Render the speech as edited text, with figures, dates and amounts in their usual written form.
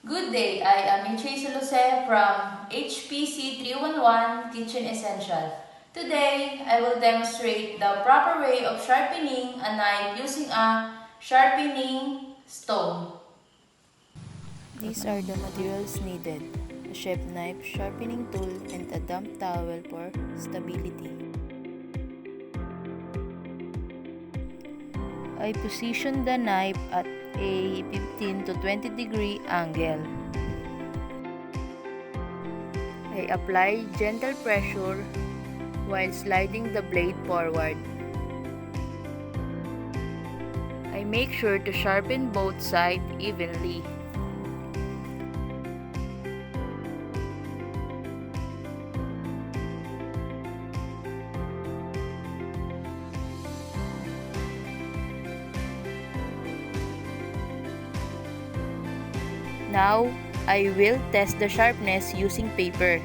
Good day, I am Michi Saluse from HPC 311 Kitchen Essential. Today, I will demonstrate the proper way of sharpening a knife using a sharpening stone. These are the materials needed: a chef knife, sharpening tool, and a damp towel for stability. I position the knife at a 15 to 20 degree angle. I apply gentle pressure while sliding the blade forward. I make sure to sharpen both sides evenly. Now, I will test the sharpness using paper.